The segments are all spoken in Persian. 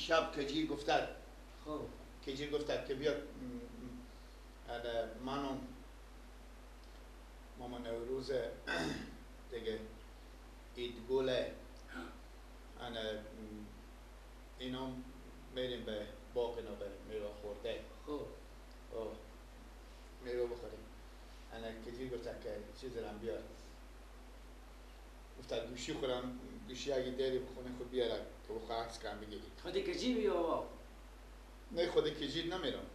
دیشب کجیر گفتد خب کجیر گفتد که بیاد منو ماما نوروز دیگه ایدگوله اینا میریم به باغ اینا به میوه خورده خب میوه بخوریم کجیر گفتد که چیز رم بیار گفتد گوشی خورم گوشی اگه داری بخونه خود بیارم که بخواه عکس کم بگیری خود کجی بیا بابا نه خود کجیر نمیرم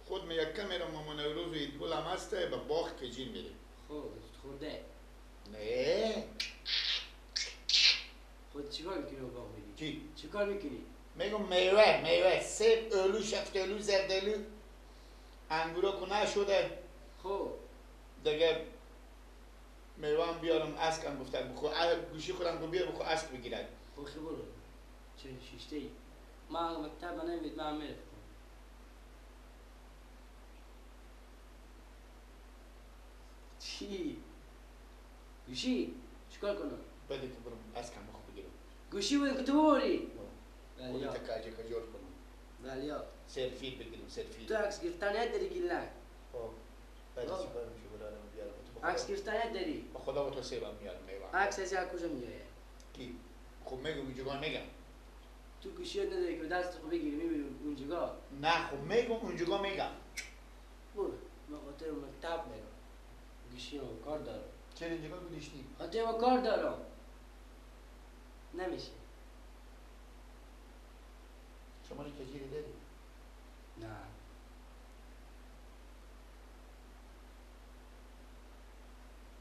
خود می یکم میرم ماما نوروز و ایدگل هم هسته به باغ کجیر میریم خب خورده نه خود چیکار میکنی با باغ میری؟ چی؟ چیکار میکنی؟ میگم میوه سیب اولو شفتالو زردالو انگورا که نشده خب دیگه میوه هم بیارم اسک هم گفتن بخو گوشی خودم رو بیار بخو اسک بگیرد خب خیلی برو چه شیشته ای؟ ما مکتب نمید من میرفتم چی؟ گوشی؟ چیکار کنم؟ بده که برم اسک هم بخو بگیرم گوشی بود که تو ببری؟ خودی تکاجه کجور کنم بلیا سلفی بگیرم سلفی تو عکس گرفتنیت داری گیلک؟ بده چی برم چی برارم بیارم عکس گرفتنیت داری؟ با خدا با تو سیبم میارم میوه عکس از یک کجا میاره؟ کی؟ خب میگم اونجا میگم تو گوشیت نداری که دست خود بگیری میبری اونجا؟ نه خب میگم اونجا میگم برو من خاطر مکتب میرم گوشی رو کار دارم چرا اینجا گذاشتی؟ خاطر ما کار دارم نمیشه شما کجیری داری؟ نه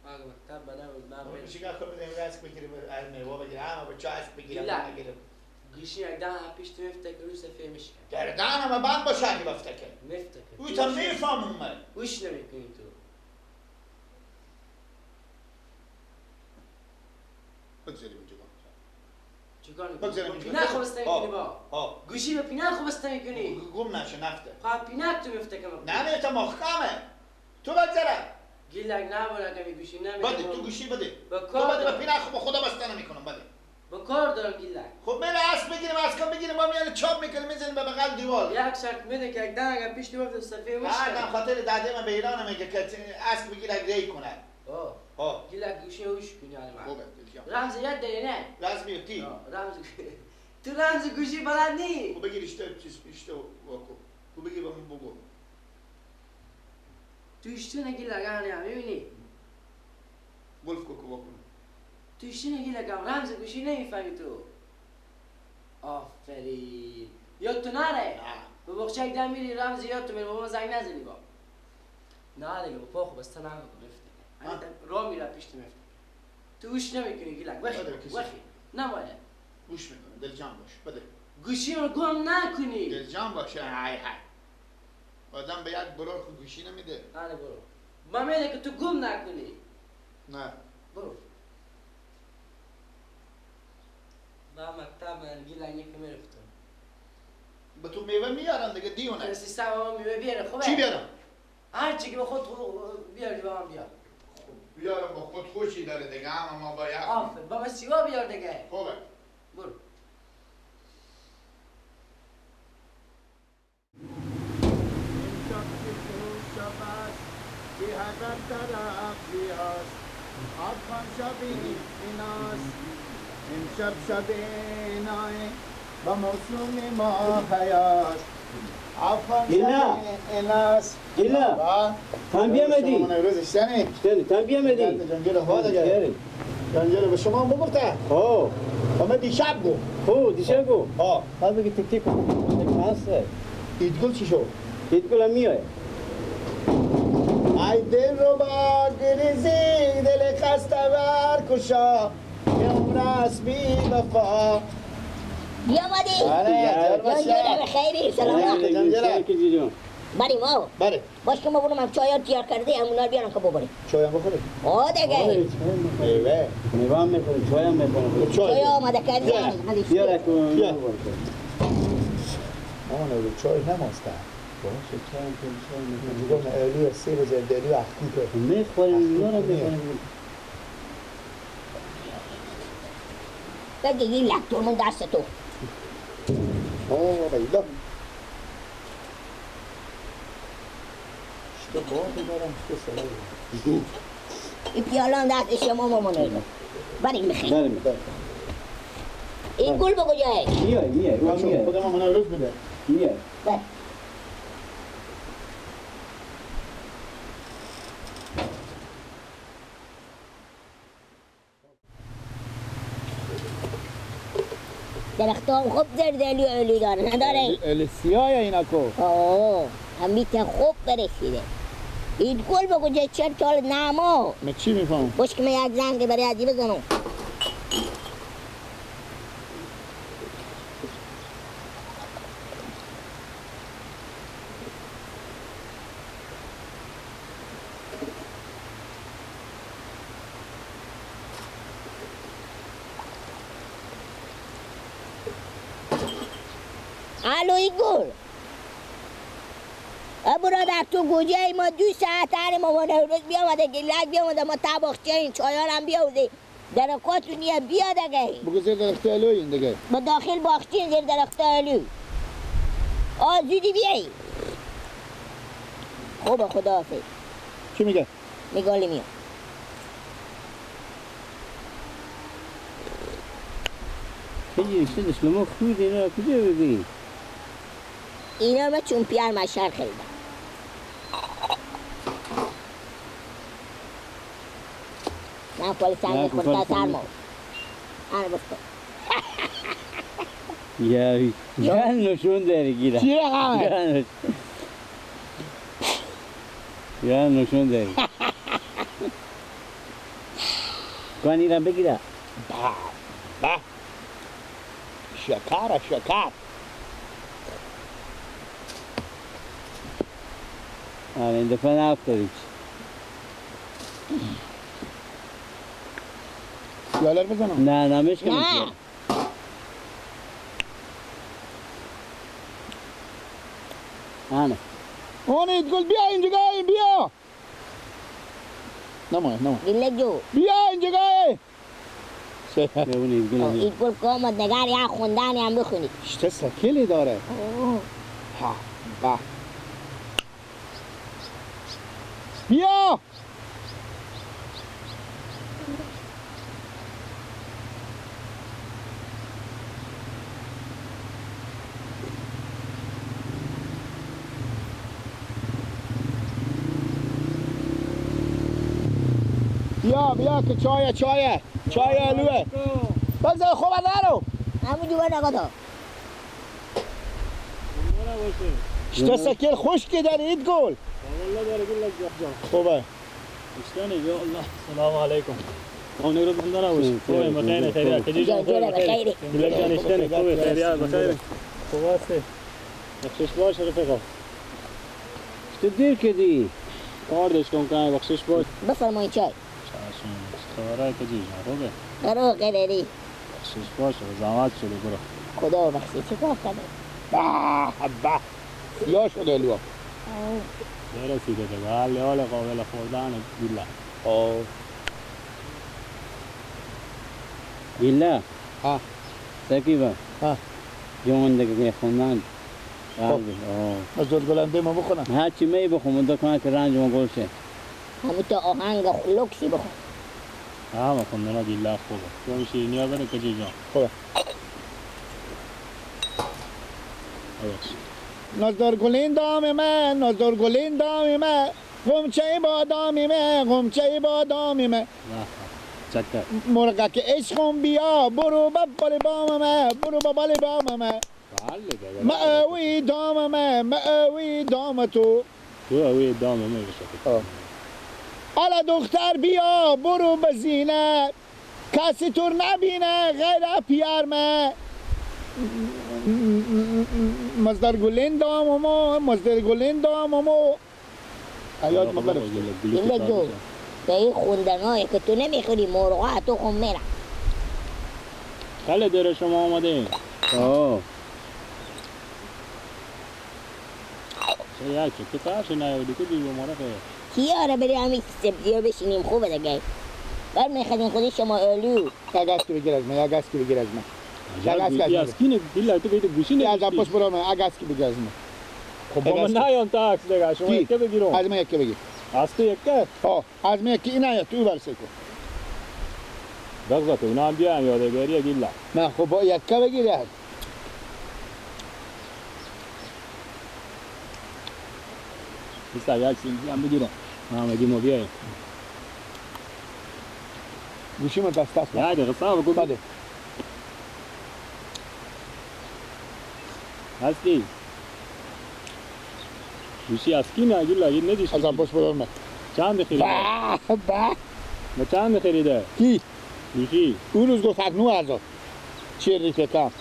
من مکتب بدم من میشه که خود بدیم رسک بگیریم از میوه بگیرم اما به چه اسک بگیرم گیلک. نگیرم گوشی یک دهن پیش تو مفتکر رو صفحه میشه گردن همه بند باشه اگه بفتکر مفتکر او تا میفهمم من گوش نمیکنی تو بگذاریم اینجا چیکار بگذاریم میکنی؟ اینجا پینک خوب استمی کنی با گوشی به پینک خوب استمی کنی گم نشه نفته خواه پینک تو مفتکر نه تا محکمه تو بگذاره گیلک نباره کمی گوشی نمیکنی بده تو گوشی بده با تو کار بده به پینک خب خدا بسته نمیکنم بده با کار دارم گیلک خب میره اسب بگیریم اسکا بگیریم ما میانه چاپ میکنیم میزنیم به بغل دیوار یک شرط میده که یک دهن اگر پیش تو مفت صفحه میشه بعدم خاطر داده من به ایران میگه که اسب بگیره ری کنه گیلک گوشی هوش کنی من خوبه رمز یاد داری نه؟ رسمی تی رمز تو رمز گوشی بلد نی؟ خب بگیر اشته واکو خب بگیر با من بگو تو اشته نگی لگه هم میبینی؟ ولف کوکو واکو تو اشته نگی لگه هم رمز گوشی نمیفهمی تو آفرین یاد تو نره؟ به بخچه یک دم میری رمز یاد تو میری با ما زنگ نزنی با نه دیگه با پا خوب بسته نمه مفته را میره پیش تو مفته تو گوش نمیکنی گیلک وخی نماید گوش میکنم دل جان باش بده گوشی رو گم نکنی دل جان باشه های آدم به یک برور خود گوشی نمیده نه برو من میده که تو گم نکنی نه برو با مکتب من گیلک یکی میرفتم به تو میوه میارن دیگه دیونه کسی سبا میوه بیاره خوبه چی بیارم؟ هر چی که به خود بیاری با من بیار بیارم با خود خوشی داره دیگه اما ما باید آفر با من سیوا بیار دیگه خوبه برو که هزار طرفی هست آفان شب ایناست امشب شب اینای و موسوم ما هیاست آفان شب ایناست گیلا تن بیامدی شما نروزش تنی تن بیامدی جنگل ها دیگه جنگل به شما بگفته خب اما دیشب گو خب دیشب گو ها بعد بگی تک تک هسته ایدگل چی شو؟ ایدگل هم میای ای دل رو با گریزی دل خسته بر کشا که عمر است بی وفا بیامدی؟ بله جانجره بخیری سلام بریم آو بله باش که ما برم هم چایات تیار کرده همونا بیارم که ببریم چای هم بخوریم آه دیگه میوه میوه هم میخوریم چای هم میخوریم چای آمده کردی بیار اکو اما نوید چای نماسته باشه چای هم چای میگم اولی سیب زردالی و اخکوکه میخوریم اینا رو میخوریم بگی این لک تو من دست تو بیدا شده باقی دارم شده سلام این پیالان دست شما مامانه بریم بخیر بریم این گل بگو جای میای خودم مامانه روز میده میای بر درختان خوب زردالو علو داره نداره؟ الی سیاه اینا کو آه همیته خوب برسیده این گل بگو جای چند سال نما من چی میفهم؟ باش که من یک زنگ برای عدی بزنم الو این گل برادر تو گوجه ما 2 ساعت هر مامان روز بیامده گیلک بیامده ما تباخچه این چایان هم بیامده درکاتون یه بیاد اگه بگو زیر درخت الو این دیگه با داخل باختین زیر درخت الو زودی بیایی خوبه خداحافظ چی میگه؟ میگالی میاد خیلی شدش لما خود اینا کجا بگی؟ اینا رو چون پیار مشهر خریدم نه پالی سنگ خورده سرمو آنه بسکن گل نشون داری گیره چی رقمه؟ گل نشون داری کانی را بگیره به شکر آره این دفعه نفتاری لالر بزنم نه نمش نه آنه اونید گل بیا اینجا بیا نمای گیلک جو بیا اینجا ببینید گل این گل کامد نگر یا خوندانی هم بخونی چه سکلی داره ها با بیا بیا که چای الوه بگذار خوب نرو همون جو نگاه تا شتا سکل خشکی داری اید گل والله داره گل خوبه اشتاني يا الله السلام عليكم قوم نقرب من دنا وش خوي مكانه خيريا كجي جون خوي بخیری يقول جان اشتاني خوي خيريا بخير خواسه بخشش باش رفقا تو دیر کدی کاردش کن کنه بخشش باش بفرمایید چای چاشون خبره کجی جون خوبه برو قدری بخشش باش زحمت شده برو خدا بخشی چه کار کرده به یا شده الوه برسیده دیگه حال قابل خوردن گیلا گیله ها سکیبا ها جوان دیگه خوندن از دور گلنده ما بخونم هر چی می بخون دکمه که رنج ما گل شه همون تا آهنگ لوکسی بخون ما خوندن گیلا خوبه تو شیرینی ها بره کجی جان خوبه نزدار گلین دام من غمچه بادام من چکر مرغا که عشقم بیا برو ببال بام من مأوی دام تو اوی دامه میشه حالا دختر بیا برو بزینه کسی تو نبینه غیر پیار من مزدر گلین داممو حیات مبرف گیلک جو به این خوندنهایی که تو نمیخونی مرغا تو خون میرم خیلی دیر شما آمده یکی که ترش نیودی که دیگه مرغه کیاره بری همین سبزی ها بشینیم خوبه دیگه بر میخدین خودی شما الو یک گس که بگیر از من از کی نه دیلا تو بیت گوشی نه از پاس برام اگه از کی بگی از من خب با من نیام تاکس دیگه شما یک بگیرم از من یک بگیر از تو یک ها از من یک اینا یا تو برسه کن بغضت اونا هم بیان یادگاری دیلا نه خب با یک بگیر یاد بیستا یک سیم بگیرم محمدی ما بیایم گوشی من دست یا دقیقه صاحب کن بله هستی گوشی از کی نه دیلا این ندیش از پاس برام چند خریده ما چند خریده کی گوشی اون روز گفت 9000 چه ریفه کم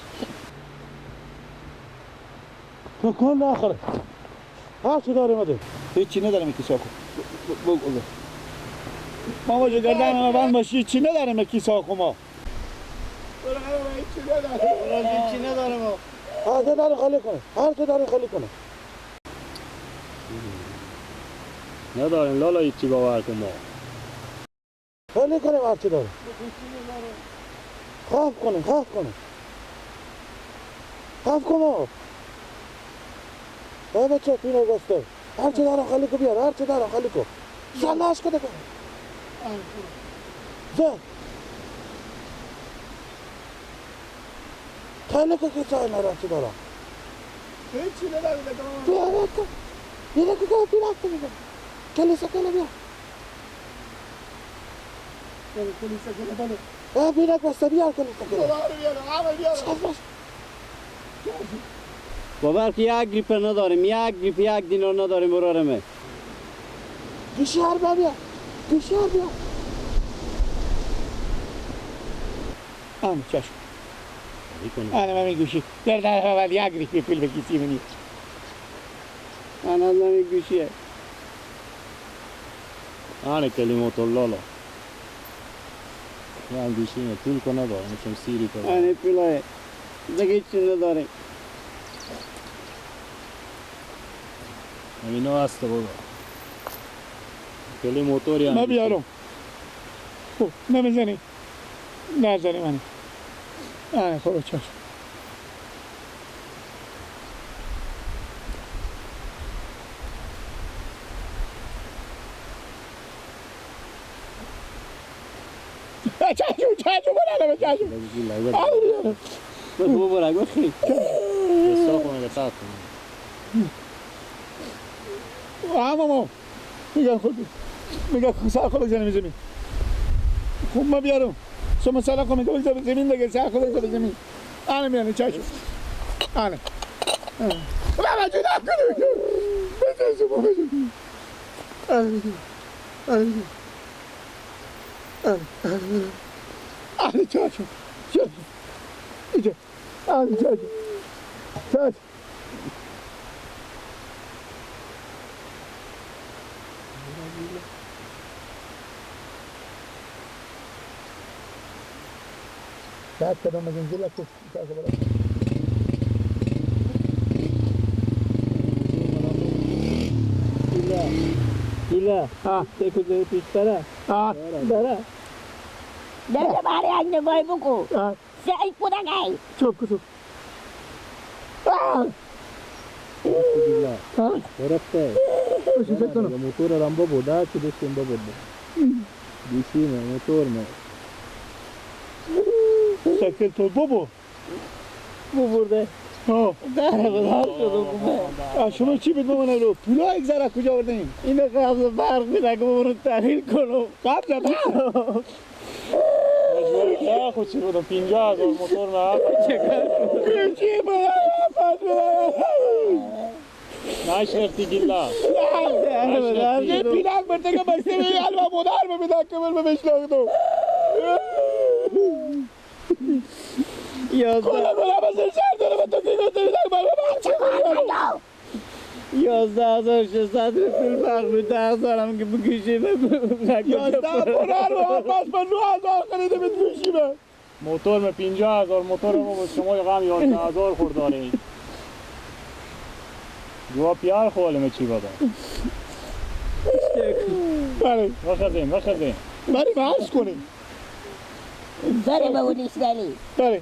کن آخر ها چه داره مده هیچی ندارم کیسه کو بگو ماما جو گردن ما بند باشی چی ندارم کیسه کو ما هیچی ندارم ما هر چه داره خالی کنه هر چه داره خالی کنه نداریم لالا هیچی باور کن ما خالی کنه هر چه داره خواب کنه خواب کنه بچه پینه گسته هر چه داره خالی کن بیار هر چه داره خالی کن شلاش کده کن زن خالی کن که چای نره چه داره هیچی ندارم بیار کن بیار که پیرک کنه کلیسا کنه بیار بیرک بسته بیار کلیسا کنه باور که یک گریپ نداریم یک گریپ یک دینار نداریم برارمه گوشیار بیا گوشیار بیا چشم من گوشی در اول یک گریپ پول بکیسی منی من از نمی گوشیه کلمات لالا من گوشی نه پول کنه دارم چون سیری کنه پولای دیگه چی نداریم اینا هست بابا کلی موتوری هم ما بیارم نمیزنی نزنی منی خب چشم چشم برنامه چشم بابا برای بخی بسا کنه بسا کنه ماما میگه سر خود بزنیم زمین خب ما بیارم شما سر خود بزنیم زمین دیگه سر خود بزنیم زمین آنه میانه چشم آنه بابا جون نکنه بزن شما بزن آنه چشم اینجا آنه چشم بعد کدام از اینجا لکو ایلا دیکھو دے پیشتره داره برای یک نگاهی بکن سعی کدنگی چوب کسو رفته موتور رامبا بوده چی دستیم با بوده دیشینه موتور ما شکل تو بابا برده داره بدار شده شما چی بید مامانه رو پولا یک ذره کجا بردیم اینه قبض برق میده که برو تحلیل کنم قبض برق مجبوری که خود چی بودم 50,000 موتور ما چی باید نشرفتی گیلا یه پیلک برده که بسته به حلوه مادر بمیده که بل بشناک دو خدا بلا بسر شهر داره به تو که گفته بیدک بلا چه کنیم 11,600 پول فرق می 10,000 هم که بگوشی به 11 پرار و پس من 9,000 خریده به گوشی به موتور میں 50,000 موتور ما با شما یه غم 11,000 خورداره جواب پیار خوله می چی بادم بله بخزیم بله محض کنیم داره به اونیش دلی بله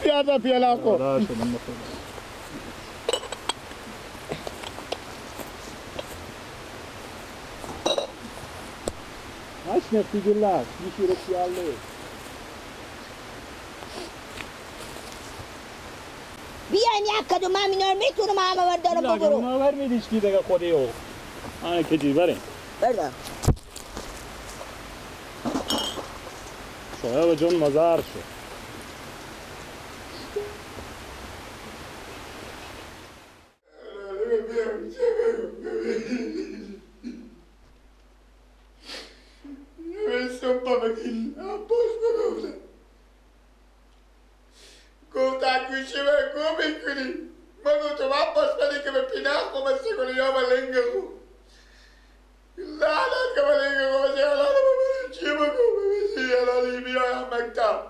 بیار دا پیاله خور خدا شدم بخدا نشنفتی گیلک میشی رو پیاله بیاین یک کدوم من اینا رو میتونم همه بردارم گیلک ببرو اونا بر میدیش کی دیگه خودی او آنه کجی بریم بردار شاید جون مزار شد گفتن گوشی و گو میکنی من گفتم عباس بده که به پینه خوبسته کنی یا به لنگ خو لعنت که به لنگ خو بسی حلاله ببرم چی بگو بسی حلالی بیایم مکتب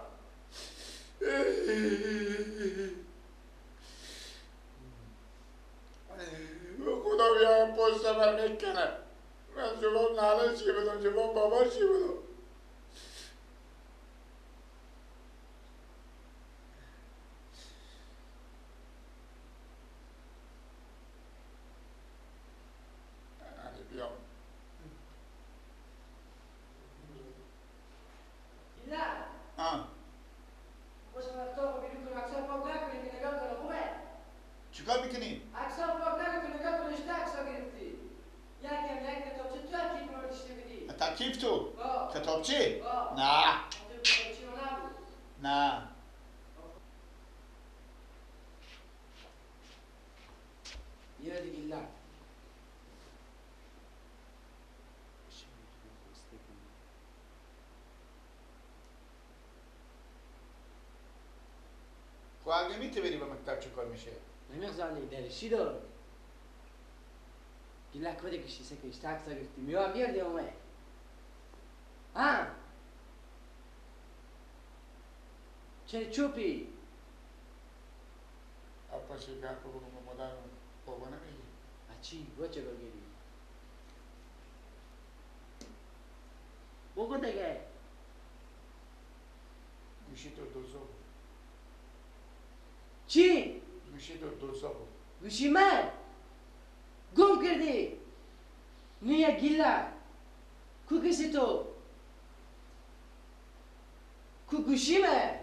خدا بیایم پشت بر میکنه من جواب ناله چی بدم جواب بابا چی بدم چیکار میکنی؟ عکس‌ها پاک نکن نگاه کن اشته عکس‌ها گرفتی یک کتابچه تو ترکیب رو داشته بودی ترکیب تو؟ کتابچه؟ نه کتابچه رو نبود نه یه دیگه لب خب اگه میته بری به مکتب چه کار میشه؟ نمیخزانی درشی دارم گیلک بده کشی سکش تاکسا گرفتی میوه بیردی اومه ها چه چوپی اپا شکر کو بگم مادر بابا نمیگی چی؟ با چه گرگیری؟ بگو دیگه گوشی تو دوزا بود چی؟ گوشی تو دوزا بود گوشی من گم کردی نیه گیلک کو کسی تو کو گوشی من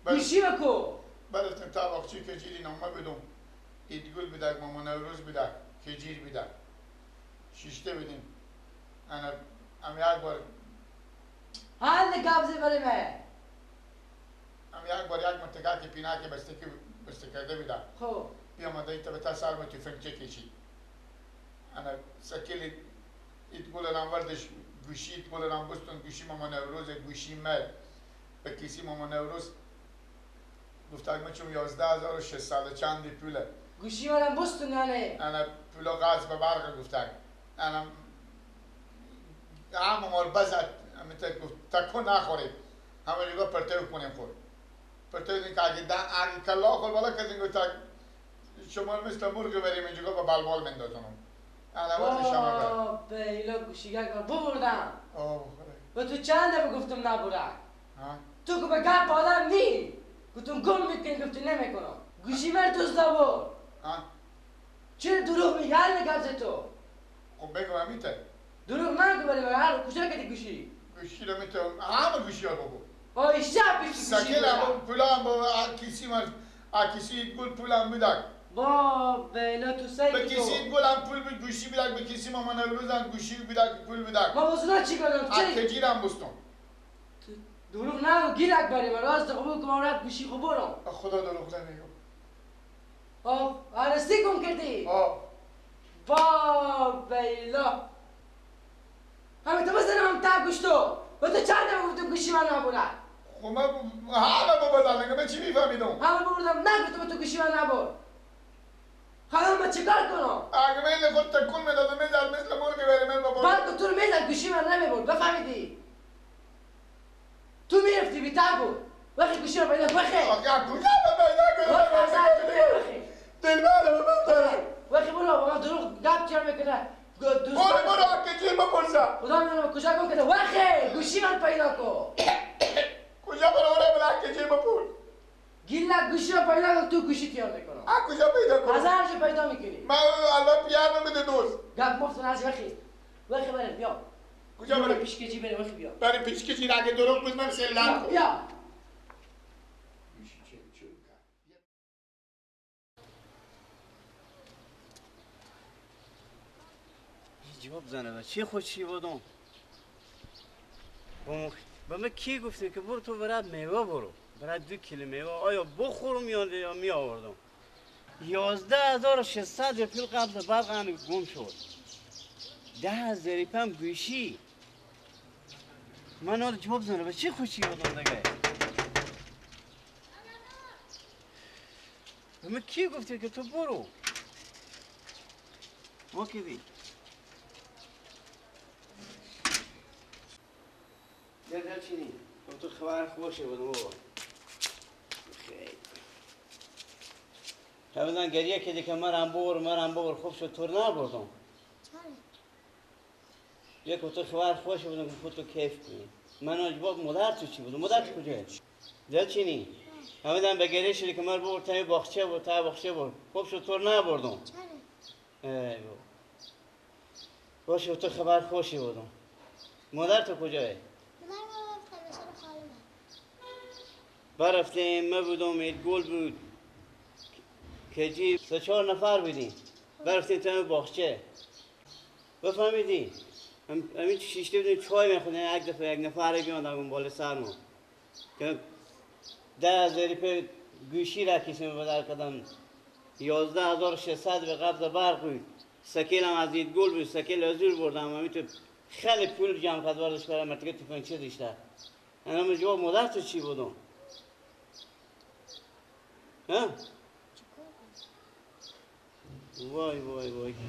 گوشی کو بلفتن تا وقتی که جیری نامه بدم ایدگول بدک ماما نوروز بدک که جیر بدک شیشته بدیم انا ام یک بار حال قبضه برای من ام یک بار یک مرتگاه که پینا که بسته کرده بدک خب بیا مدایی تا به تا سر باید تفنگچه کشید انا سکیلی ایدگول ناموردش گوشی ایدگول نام بستون گوشی ماما نوروز گوشی مل به کسی ماما نوروز گفتم من چون 11600 چندی پوله گوشی منم بستون یعنی انا پولا غاز به برق گفتم انا همه مال بزد همه گفت تکو نخورید همه دیگه پرتو کنیم خور پرتو این که اگه کلا خور بالا کردیم گفت شما مثل برگ بریم اینجا به بلبال مندازونم انا وقت شما برم بیلا گوشیگر کار ببردم اوه و تو چند دفعه گفتم نبرم ها تو که به گپ آدم نی گفتم گم میکنی گفتی نمیکنم گوشی من دوست نبود ها چرا دروغ میگی هر نگفت تو خب بگو همیته دروغ من که برای من هر کجا کردی گوشی گوشی رو میتونم همه گوشی ها بگو آی شب بیشی گوشی سکیل هم پولا هم با کسی من کسی گل پول هم بدک با بیلا تو سعی به کسی گل هم پول بید گوشی بدک به کسی ماما نوروز هم گوشی بدک پول بدک ما وزنا چی کنم چی؟ کجیر هم بستم دروغ نگو گیرک برای من راست قبول کنم رد گوشی خو برم خدا دروغ نمیگم آه عرصی کن کردی با بیلا همه تو بزنم هم تا گوشتو و تو چند دفعه گفتم گوشی من نبرد خب من حالا بابا نگه من چی میفهمیدم همه بردم نگفتم تو گوشی من نبرد حالا من چیکار کنم اگه من خود تکون میدادم میزد مثل مرگی بری من بابا بعد تو رو میزد گوشی من نمیبرد بفهمیدی تو میرفتی بیتر بود وقتی گوشی رو پیدا بخیر آگه کجا به پیدا کنم دل بره ببرم وقتی برو با من دروغ گپ چرا میکنه برو کجیر بپرسم خدا میدونم کجا گم کرده وقتی گوشی من پیدا کن کجا برای بلند که جیب پول گیلک گوشی رو پیدا کن تو گوشی تیار میکنم کجا پیدا کنم؟ از هر جا پیدا میکنی من الان پیار نمیده دوست گپ مفتون از وقتی وقتی بریم بیا کجا بریم؟ پیش کشی بریم وقتی بیا بریم پیش کشی اگه دروغ بود من سلام کنم بیا جواب زنه چی خوشی بودم با من کی گفتیم که برو تو برات میوه برو برات 2 کیلو میوه آیا بخورم یا می آوردم 11600 پول قبل برق هم گم شد 10,000 پم گوشی من آره جواب زنه چی خوشی بودم دیگه با من کی گفتیم که تو برو ما کی دی در چینی تو خبر خوشه بود بابا خیلی همزن گریه که دیگه مرم بور خوب شد تو نبردم یک تو خبر خوشه بودم که خود تو کیف کنی من آجباب مادر تو چی بودم مادر تو کجای در چینی همزن به گریه شدی که مر بور تایی باخچه بود خوب شد تو نبردم ای بابا باشه تو خبر خوشی بودم مادر تو کجای برفتیم ما بودم اید گل بود که جیب 3-4 نفر بودیم برفتیم تمام باغچه بفهمیدی همین شیشته بودیم چای میخوردیم یک دفعه یک نفر بیاندم اون بالا سرمو که 10,000 روپیه گوشی را کشیم بدر کردم 11,600 به قبض برق بود سکیل هم از اید گل بود سکیل ازور بردم همین تو خیلی پول جمع کرد بردش کردم مرتگه تفنگچه داشته انا جواب مادر تو چی بودم ها؟ وای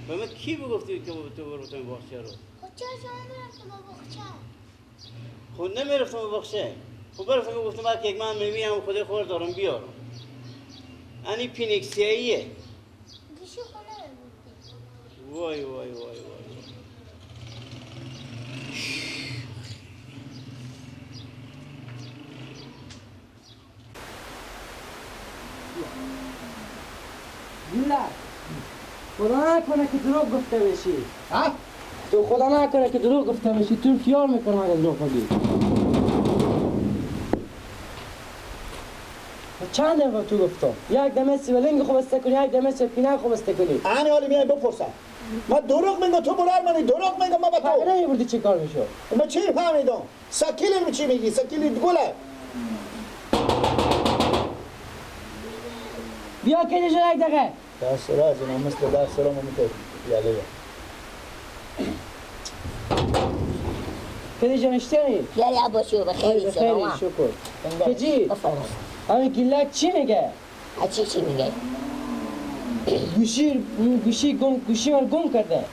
به من کی بگفتی که تو برو تو باغچه رو؟ خود چرا شما میرفتم با باغچه؟ خود نمیرفتم با باغچه خب برفتم گفتم بلکه یک من میوی هم خودی خور دارم بیارم اینی پینکسیاییه گوشی خونه بودی وای گیلک خدا نکنه که دروغ گفته بشی ها؟ تو خدا نکنه که دروغ گفته بشی تو خیال میکنم اگه دروغ بگی چند دفعه تو گفتم یک دمه سیولینگ خوب استکنی یک دمه سپینه خوب استکنی آنی حالی میای بپرسم من دروغ میگم تو برار منی دروغ میگم ما با تو فقره بردی چی کار میشو ما چی فهمیدم سکیل می چی میگی سکیل گله بیا که نشو یک دقیقه درس را از اینا مثل درس را ما میتونیم یاله کدی جان اشتری خیلی عباسی و بخیری خیلی شکر کجی همین گیلک چی میگه چی میگه گوشی من گم کرده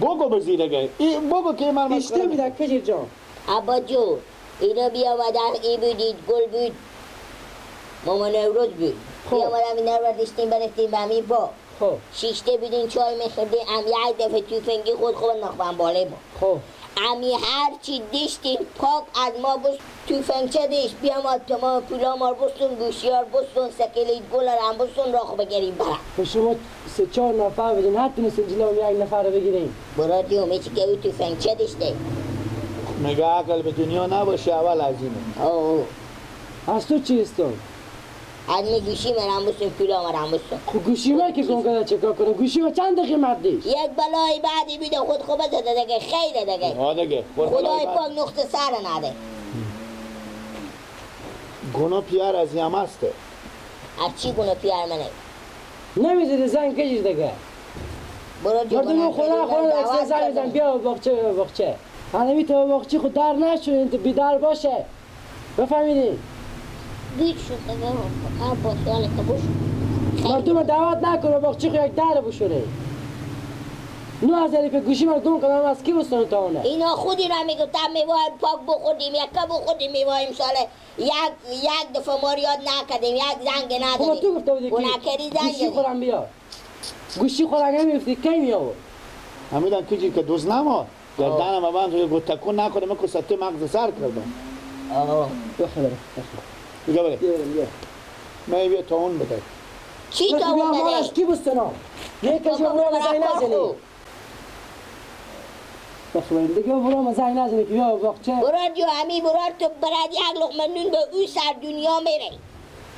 بگو بزیرگه بگو که من اشتر میده کجی جان عبا جو اینا بیامدن ای بودید گل بود مامان نوروز بود بیامدن این رو داشتیم برفتیم به همین با شیشته بودیم چای میخوردیم یک دفعه توفنگی خود نخبن باله ما امی هر چی داشتیم پاک از ما بست توفنگچه داشت بیامد تمام پولا ما بستون گوشیار بستون سکیلیت گل هم بستون را خوب بگیریم برم شما 3-4 نفر بدین حتی نستین جلو یک نفر رو بگیریم برادی همه چی که او توفنگچه داشته مگه عقل به دنیا نباشه اول عظیمه از تو چی استون؟ از می گوشی مرم بستون پولا مرم بستون خب گوشی من که گم کرده چکار کنم گوشی من چند قیمت دیش؟ یک بلای بعدی بیده خود خوبه زده دیگه خیره دیگه خدای پاک نقطه سر نده گناه پیار از هم هسته از چی گونه پیار منه نمیزده زن کجیش دیگه مردم خونه زن زن بیا باغچه هنمی تو باغچه خود در نشون بیدار باشه بفهمیدی؟ گیج شد دیگه هر با خیال که بوش مردم دعوت نکنه باغچه خود یک در بشونه 9,000 روپیه گوشی من گم کنم از کی بستانه تا اونه اینا خودی را میگو تا میوه پاک بخوردیم یکا بخوردیم میوه امساله یک دفعه ما یاد نکردیم یک زنگ ندادیم خب تو گفته بودی که گوشی خورم بیا گوشی خورم نمیفتی کی میآورد همیدن کجی که دوست نما گردنم من توی گوتکون نکنه من که سطح مغز سر کردم آقا بخبره بگه بره بیا من بیا تاون بده چی تا بیا اون مال بده؟ از کی بستنا یک کشو بابا برو برا زنگ کار نزنی خوب. بخبره دیگه برو زنگ نزنی که بیا باغچه براد جو همی براد تو براد یک لقمه نون به او سر دنیا میره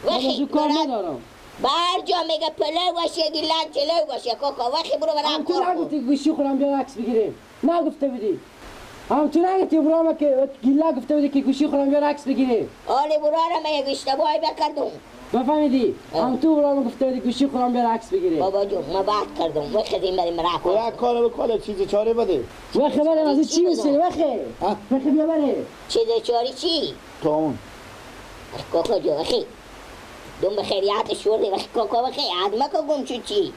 من از وخی او کار براد ندارم بر جا میگه پلو باشه گیلان چلو باشه کاکا وخی برو برام تو کار کن نگفتی گوشی خورم بیا عکس بگیریم نگفته بودی تو نگفتی برام که گیلا گفته بودی که گوشی خورم بیا عکس بگیریم آلی برارم یک اشتباهی بکردم بفهمیدی تو برام گفته بودی گوشی خورم بیا عکس بگیریم بابا جو ما بعد کردم وخی بریم را و کار یک کار بکنه چیز چاره بده وخه بریم از این چی میسیری وخه وخه بیا بریم چه چاری چی؟ تاون کاکا جو وخی دم بخیریات شوردی وخی کاکا وخی آدم که گم شد چی؟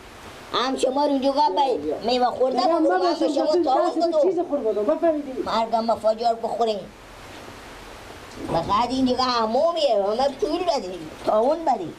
هم شما رو جو گابه میوه خورده میگم بگو بابا ما به شما تاون تو چیز بدو خور بدم بفهمیدی مرگم مفاجر بخوریم بخاطر این دیگه همومیه همه پول بدی تاون بدی